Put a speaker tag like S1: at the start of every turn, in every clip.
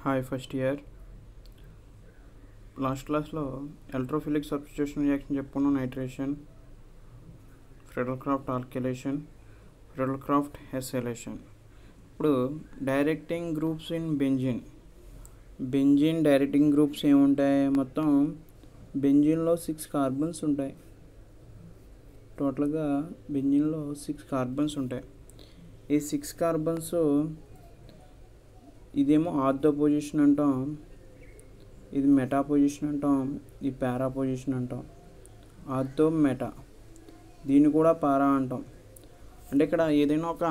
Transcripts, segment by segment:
S1: Hi first year last క్లాస్లో electrophilic substitution reaction చెప్పుకున్నాం. Nitration, Friedel Crafts alkylation, Friedel Crafts acylation. ఇప్పుడు directing groups in benzene directing groups ఏముంటాయి? మొత్తం బెంజీన్లో 6 carbons ఉంటాయి. టోటల్గా బెంజీన్లో 6 కార్బన్స్ ఉంటాయి. ఈ 6 కార్బన్స్ ఇదేమో ఆర్థో పొజిషన్ అంటాం, ఇది మెటా పొజిషన్ అంటాం, ఇది పారా పొజిషన్ అంటాం. ఆర్థో మెటా, దీన్ని కూడా పారా అంటాం. అంటే ఇక్కడ ఏదైనా ఒక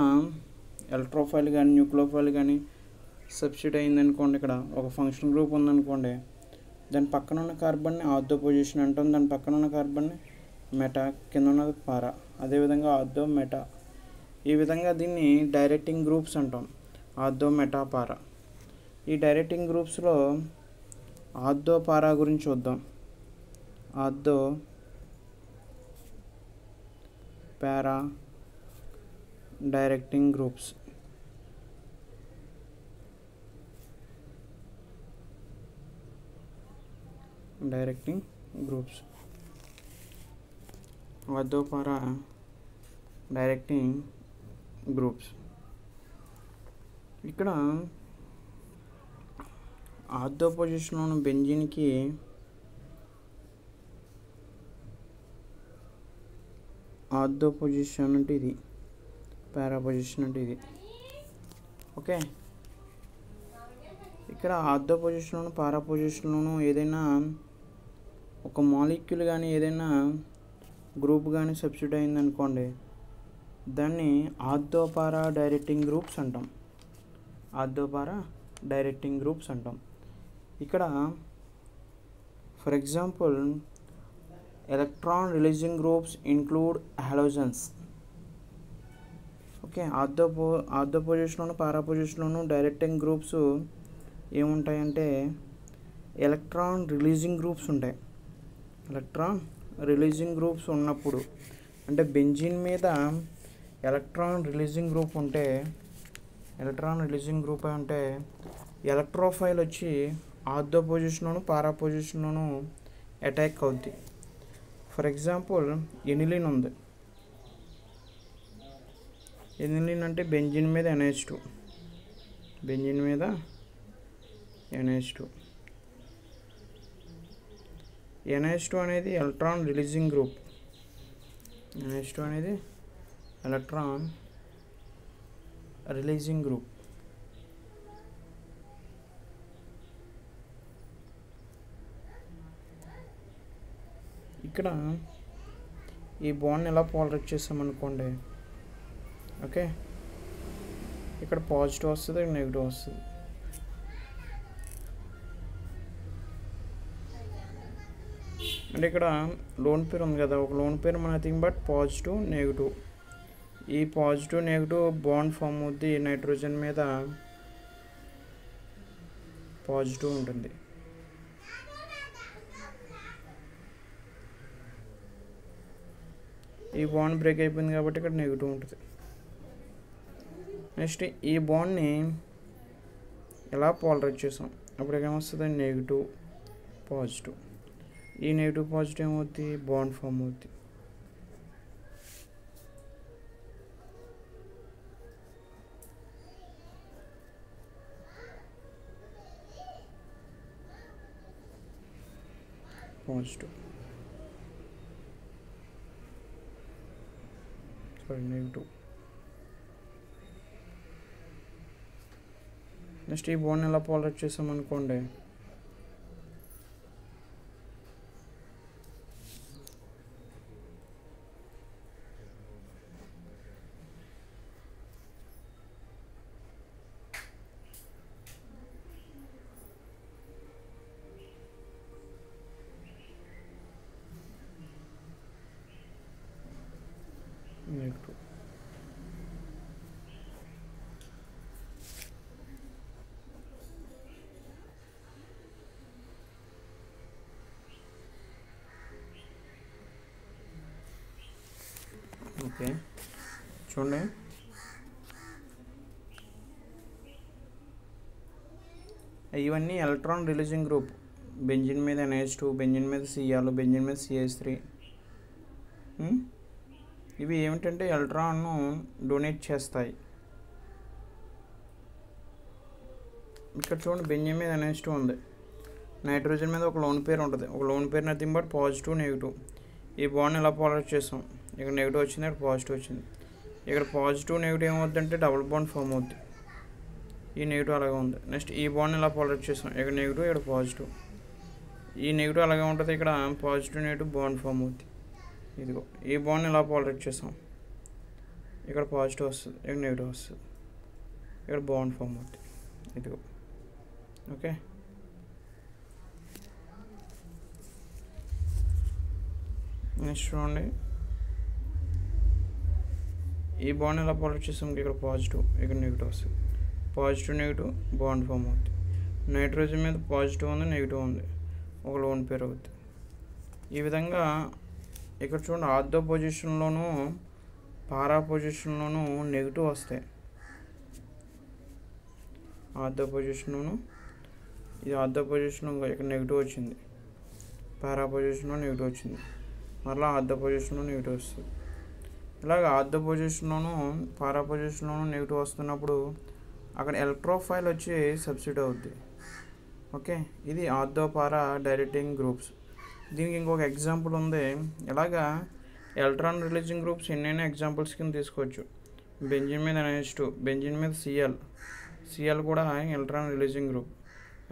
S1: ఎలక్ట్రోఫైల్ కానీ న్యూక్లియోఫైల్ కానీ సబ్స్టిట్యూట్ అయిందనుకోండి, ఇక్కడ ఒక ఫంక్షన్ గ్రూప్ ఉందనుకోండి, దాని పక్కన ఉన్న కార్బన్ని ఆర్థో పొజిషన్ అంటాం, దాని పక్కన ఉన్న కార్బన్ని మెటా, కింద ఉన్నది పారా. అదేవిధంగా ఆర్థో మెటా, ఈ విధంగా దీన్ని డైరెక్టింగ్ గ్రూప్స్ అంటాం. ఆర్థో మెటా పారా. ఈ డైరెక్టింగ్ గ్రూప్స్లో ఆర్థో పారా గురించి చూద్దాం. Ortho para directing groups. Ortho para directing groups. ఇక్కడ ఆర్థో పొజిషన్లో ఉన్న బెంజీన్కి ఆర్థో పొజిషన్ అంటే ఇది, పారా పొజిషన్ అంటే ఇది. ఓకే, ఇక్కడ ఆర్థో పొజిషన్లోను పారా పొజిషన్లోను ఏదైనా ఒక మాలిక్యూల్ కానీ ఏదైనా గ్రూప్ కానీ సబ్స్టిట్యూట్ అయిందనుకోండి, దాన్ని ఆర్థో పారా డైరెక్టింగ్ గ్రూప్స్ అంటాం. ఆర్థో పారా డైరెక్టింగ్ గ్రూప్స్ అంటాం. ఇక్కడ for example electron releasing groups include halogens. Okay, ortho పొజిషన్లోను పారా పొజిషన్లోను డైరెక్టింగ్ గ్రూప్స్ ఏముంటాయంటే ఎలక్ట్రాన్ రిలీజింగ్ గ్రూప్స్ ఉంటాయి. ఎలక్ట్రాన్ రిలీజింగ్ గ్రూప్స్ ఉన్నప్పుడు, అంటే బెంజీన్ మీద ఎలక్ట్రాన్ రిలీజింగ్ గ్రూప్ ఉంటే, ఎలక్ట్రోఫైల్ వచ్చి ఆర్థో పొజిషన్లోను పారా పొజిషన్లోను అటాక్ అవుద్ది. ఫర్ ఎగ్జాంపుల్ ఎనిలిన్ ఉంది. ఎనిలిన్ అంటే బెంజీన్ మీద NH2. NH2 అనేది ఎలక్ట్రాన్ రిలీజింగ్ గ్రూప్. ఇక్కడ ఈ బాండ్ని ఎలా పోలరైజ్ చేసామనుకోండి, ఓకే, ఇక్కడ పాజిటివ్ వస్తుంది, ఇక్కడ నెగిటివ్ వస్తుంది. అంటే ఇక్కడ లోన్ పేర్ ఉంది కదా, ఒక lone pair nothing but positive negative. ఈ పాజిటివ్ నెగిటివ్ బాండ్ ఫామ్ అవుద్ది. నైట్రోజన్ మీద పాజిటివ్ ఉంటుంది. ఈ బాండ్ బ్రేక్ అయిపోయింది కాబట్టి ఇక్కడ నెగిటివ్ ఉంటుంది. నెక్స్ట్ ఈ బాండ్ని ఎలా పోలరైజ్ చేసాం, అప్పుడు ఏమొస్తుంది? Negative positive. ఈ నెగిటివ్ పాజిటివ్ ఏమవుద్ది? బాండ్ ఫామ్ అవుద్ది. Positive, negative. నెక్స్ట్ ఈ బాండ్ ఎలా పోలరైజ్ చేసామనుకోండి, నెగిటివ్. ఓకే, చూడండి ఇవన్నీ ఎలక్ట్రాన్ రిలీజింగ్ గ్రూప్. బెంజిన్ మీద NH2, బెంజిన్ మీద Cl, బెంజిన్ మీద CH3. ఇవి ఏమిటంటే ఎలక్ట్రాన్ను డొనేట్ చేస్తాయి. ఇక్కడ చూడండి, బెంజిన్ మీద NH2 ఉంది. నైట్రోజన్ మీద ఒక లోన్ పేర్ ఉంటుంది. ఒక lone pair nothing but positive, negative. ఈ బాండ్ ఇలా పోలరైజ్ చేస్తాం. ఇక్కడ నెగిటివ్ వచ్చింది, ఇక్కడ పాజిటివ్ వచ్చింది. ఇక్కడ పాజిటివ్ నెగిటివ్ ఏమవుతుందంటే డబుల్ బాండ్ ఫామ్ అవుద్ది. ఈ నెగిటివ్ అలాగే ఉంది. నెక్స్ట్ ఈ బాండ్ ఇలా పోలరైజ్ చేస్తాం. ఇక్కడ నెగిటివ్, ఇక్కడ పాజిటివ్. ఈ నెగిటివ్ అలాగే ఉంటుంది. ఇక్కడ పాజిటివ్ నెగిటివ్ బాండ్ ఫామ్ అవుద్ది. ఇదిగో ఈ బాండ్ ఇలా పోలరైజ్ చేస్తాం. ఇక్కడ పాజిటివ్ వస్తుంది, ఇక్కడ నెగిటివ్ వస్తుంది. ఇక్కడ బాండ్ ఫామ్ అవుద్ది. ఇదిగో ఓకే. నెక్స్ట్ చూడండి, ఈ బాండ్ ఎలా పోలరైజ్ చేస్తాం. ఇక్కడ పాజిటివ్, ఇక్కడ నెగిటివ్ వస్తుంది. పాజిటివ్ నెగిటివ్ బాండ్ ఫామ్ అవుతుంది. నైట్రోజన్ మీద పాజిటివ్ ఉంది, నెగిటివ్ ఉంది. ఒక లోన్ పేర్ అవుతుంది. ఈ విధంగా ఇక్కడ చూడండి, ఆర్థో పొజిషన్లోనూ పారా పొజిషన్లోనూ నెగిటివ్ వస్తాయి. ఆర్థో పొజిషన్లోను, ఇది ఆర్థో పొజిషన్, ఇక్కడ నెగిటివ్ వచ్చింది. పారా పొజిషన్లో నెగిటివ్ వచ్చింది. మరలా ఆర్థో పొజిషన్లో నెగిటివ్ వస్తుంది. ఇలాగ ఆర్థో పొజిషన్లోను పారా పొజిషన్లోను నెగిటివ్ వస్తున్నప్పుడు అక్కడ ఎలక్ట్రోఫైల్ వచ్చి సబ్స్టిట్యూట్ అవుద్ది. ఓకే, ఇది ఆర్థో పారా డైరెక్టింగ్ గ్రూప్స్. దీనికి ఇంకొక ఎగ్జాంపుల్ ఉంది. ఇలాగా ఎలక్ట్రాన్ రిలీజింగ్ గ్రూప్స్ ఎన్నైనా ఎగ్జాంపుల్స్ కింద తీసుకోవచ్చు. బెంజిన్ మీద NH2, బెంజిన్ మీద Cl కూడా ఎలక్ట్రాన్ రిలీజింగ్ గ్రూప్.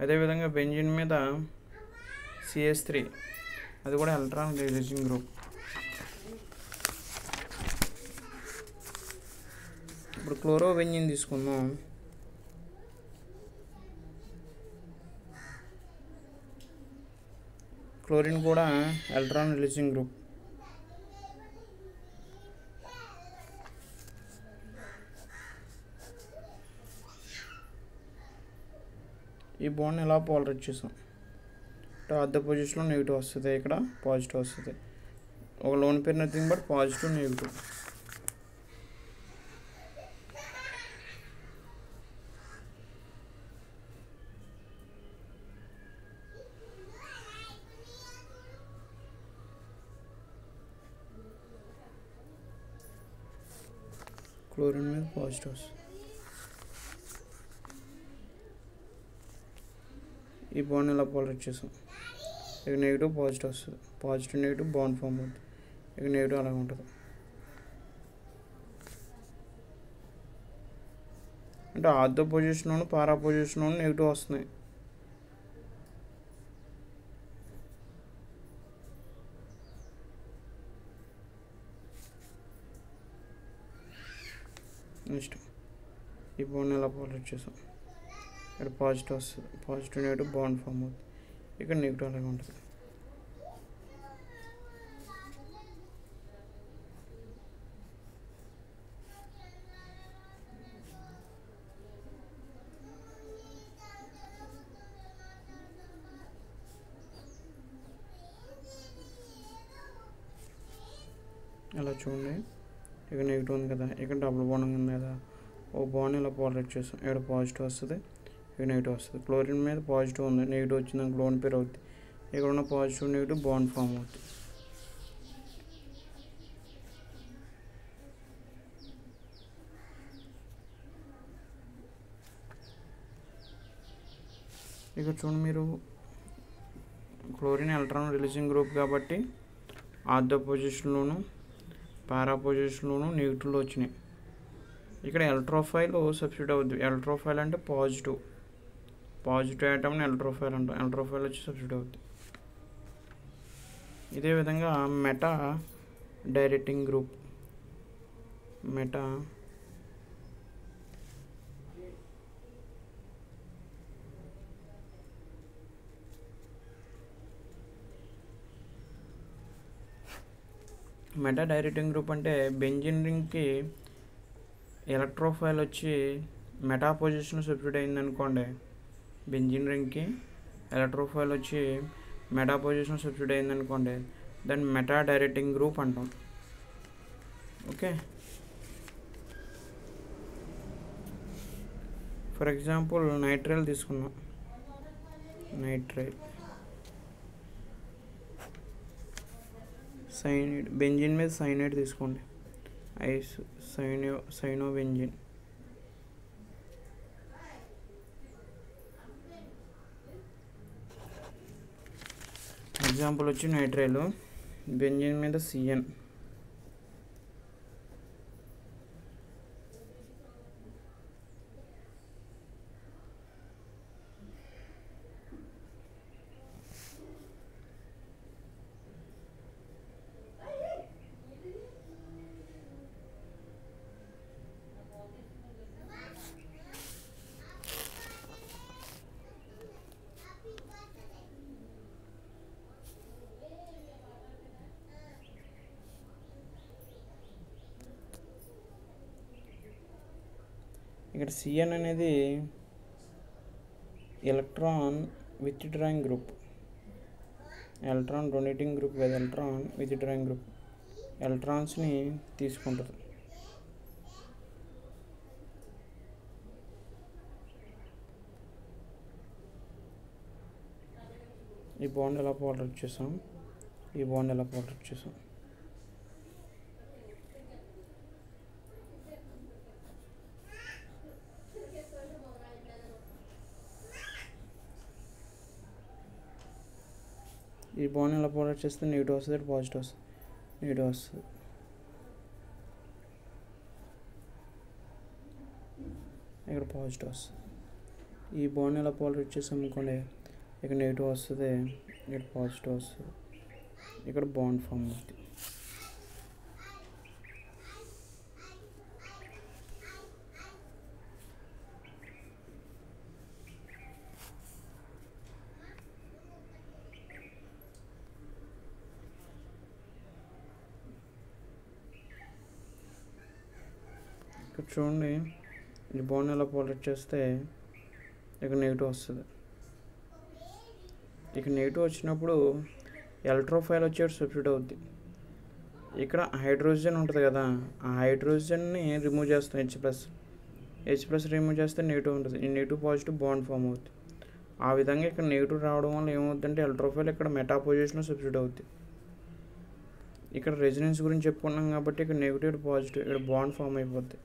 S1: అదేవిధంగా బెంజిన్ మీద CH3, అది కూడా ఎలక్ట్రాన్ రిలీజింగ్ గ్రూప్. ఇప్పుడు క్లోరో బెంజిన్ తీసుకుందాం. క్లోరిన్ కూడా ఎలక్ట్రాన్ రిలీజింగ్ గ్రూప్. ఈ బాండ్ ఎలా పోలరైజ్ చేసాం. ఆర్థో పొజిషన్లో నెగిటివ్ వస్తుంది, ఇక్కడ పాజిటివ్ వస్తుంది. ఒక lone pair nothing but positive negative. Chlorine మీద పాజిటివ్ వస్తుంది. ఈ బాండ్ ఇలా పోలరైజ్ చేసాం. ఇక నెగిటివ్ పాజిటివ్ వస్తుంది. పాజిటివ్ నెగిటివ్ బాండ్ ఫామ్ అవుతుంది. ఇక నెగిటివ్ అలాగే ఉంటుంది. అంటే ఆర్థో పొజిషన్లోను పారా పొజిషన్లోను నెగిటివ్ వస్తున్నాయి. నెక్స్ట్ ఈ బాండ్ ఇలా పోలరైజ్ చేసాం. ఇక్కడ పాజిటివ్ వస్తుంది. పాజిటివ్ నెగిటివ్ బాండ్ ఫామ్ అవుతుంది. ఇక్కడ నెగిటివ్ అలాగే ఉంటుంది. ఇలా చూడండి, ఇక్కడ నెగిటివ్ ఉంది కదా, ఇక్కడ డబుల్ బాండ్ ఉంది కదా. ఓ బాండ్ ఇలా పోలరైజ్ చేస్తాం. ఇక్కడ పాజిటివ్ వస్తుంది, ఇక్కడ నెగిటివ్ వస్తుంది. క్లోరిన్ మీద పాజిటివ్ ఉంది, నెగిటివ్ వచ్చిందని లోన్ పేర్ అవుతుంది. ఇక్కడ ఉన్న పాజిటివ్ నెగిటివ్ బాండ్ ఫామ్ అవుతుంది. ఇక్కడ చూడండి, మీరు క్లోరిన్ ఎలక్ట్రాన్ రిలీజింగ్ గ్రూప్ కాబట్టి ఆర్థో పొజిషన్లోను పారా పొజిషన్లోను నెగిటివ్లో వచ్చినాయి. ఇక్కడ ఎలక్ట్రోఫైల్ సబ్స్టిట్యూట్ అవుద్ది. ఎలక్ట్రోఫైల్ అంటే పాజిటివ్ ఐటమ్ని ఎలక్ట్రోఫైల్ అంటాం. ఎలక్ట్రోఫైల్ వచ్చి సబ్స్టిట్యూట్ అవుద్ది. ఇదే విధంగా meta directing group. Meta directing group అంటే బెంజిన్ రింగ్కి ఎలక్ట్రోఫైల్ వచ్చి మెటా పొజిషన్ సబ్స్టిట్యూట్ అయింది అనుకోండి. బెంజిన్ రింగ్కి ఎలక్ట్రోఫైల్ వచ్చి మెటా పొజిషన్ సబ్స్టిట్యూట్ అయింది అనుకోండి, దాన్ని మెటా డైరెక్టింగ్ గ్రూప్ అంటాం. ఓకే, ఫర్ ఎగ్జాంపుల్ నైట్రైల్ తీసుకున్నాం. నైట్రైల్. సైనైడ్, బెంజిన్ మీద సైనైడ్ తీసుకోండి, సైనోబెంజిన్. ఎగ్జాంపుల్ వచ్చి నైట్రైల్, బెంజిన్ మీద సిఎన్. ఇక్కడ సిఎన్ అనేది electron withdrawing group, electron donating group కాదు, ఎలక్ట్రాన్ విత్డ్రాయింగ్ గ్రూప్, ఎలక్ట్రాన్స్ని తీసుకుంటుంది. ఈ బాండ్ ఎలా పోల్డర్ చేసాం, ఈ బాండ్ ఎలా పోల్డర్ చేసాం. ఈ బాండ్ ఎలా పోల్డర్ చేస్తే నెగిటివ్ వస్తుంది, పాజిటివ్ వస్తుంది, నెగిటివ్ వస్తుంది. ఇక్కడ పాజిటివ్ వస్తుంది. ఈ బాండ్ ఎలా పోల్డర్ చేసాం అనుకోండి, ఇక్కడ నెగిటివ్ వస్తుంది, ఇక్కడ పాజిటివ్ వస్తుంది, ఇక్కడ బాండ్ ఫామ్ అవుతుంది. ఇక్కడ చూడండి, ఈ బాండ్ ఎలా పోల్డర్ చేస్తే ఇక్కడ నెగిటివ్ వస్తుంది. ఇక్కడ నెగిటివ్ వచ్చినప్పుడు ఎలక్ట్రోఫైల్ వచ్చేటి సబ్స్టిట్యూట్ అవుద్ది. ఇక్కడ హైడ్రోజన్ ఉంటుంది కదా, ఆ హైడ్రోజన్ని రిమూవ్ చేస్తాం, హెచ్ ప్లస్ రిమూవ్ చేస్తే నెగిటివ్ ఉంటుంది. ఈ నెగిటివ్ పాజిటివ్ బాండ్ ఫామ్ అవుతుంది. ఆ విధంగా ఇక్కడ నెగిటివ్ రావడం వల్ల ఏమవుతుందంటే ఎలక్ట్రోఫైల్ ఇక్కడ మెటా పొజిషన్లో సబ్స్టిట్యూట్ అవుద్ది. ఇక్కడ రెజొనెన్స్ గురించి చెప్పుకున్నాం కాబట్టి ఇక్కడ నెగిటివ్ పాజిటివ్, ఇక్కడ బాండ్ ఫామ్ అయిపోద్ది.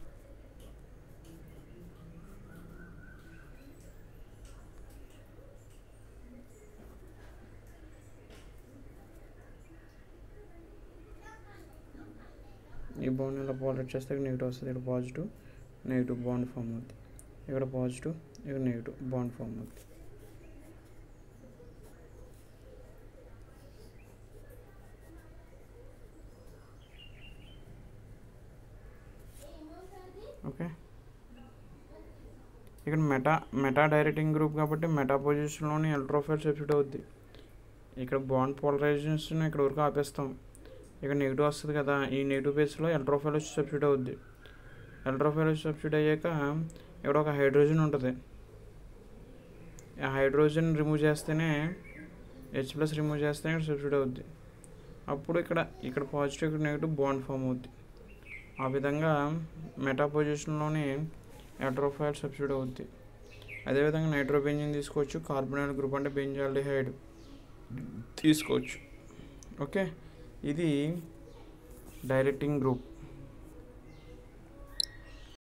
S1: ఈ బాండ్ ఇలా పోల్డర్ చేస్తే ఇక్కడ నెగిటివ్ వస్తుంది, ఇక్కడ పాజిటివ్, నెగిటివ్ బాండ్ ఫామ్ అవుతుంది. ఇక్కడ పాజిటివ్, ఇక్కడ నెగిటివ్ బాండ్ ఫామ్ అవుతుంది. ఓకే, ఇక్కడ మెటా డైరెక్టింగ్ గ్రూప్ కాబట్టి మెటా పొజిషన్లోని ఎలక్ట్రోఫైల్ సబ్స్టిట్యూట్ అవుద్ది. ఇక్కడ బాండ్ పోలరైజేషన్ ఇక్కడ వరకు ఆపేస్తాం. ఇక్కడ నెగిటివ్ వస్తుంది కదా, ఈ నెగిటివ్ బేస్లో ఎలక్ట్రోఫైల్ వచ్చి సబ్స్టిట్యూట్ అవుద్ది. ఎలక్ట్రోఫైల్ వచ్చి సబ్స్టిట్యూట్ అయ్యాక ఇక్కడ ఒక హైడ్రోజన్ ఉంటుంది. ఆ హైడ్రోజన్ రిమూవ్ చేస్తేనే, హెచ్ ప్లస్ రిమూవ్ చేస్తేనే ఇక్కడ సబ్స్టిట్యూట్ అవుద్ది. అప్పుడు ఇక్కడ పాజిటివ్, ఇక్కడ నెగిటివ్ బాండ్ ఫామ్ అవుద్ది. ఆ విధంగా మెటా పొజిషన్లోనే ఎలక్ట్రోఫైల్ సబ్స్టిట్యూట్ అవుద్ది. అదేవిధంగా నైట్రోబెంజిన్ తీసుకోవచ్చు, కార్బోనైల్ గ్రూప్ అంటే బెంజాల్డిహైడ్ తీసుకోవచ్చు. ఓకే, ఇది డైరెక్టింగ్ గ్రూప్.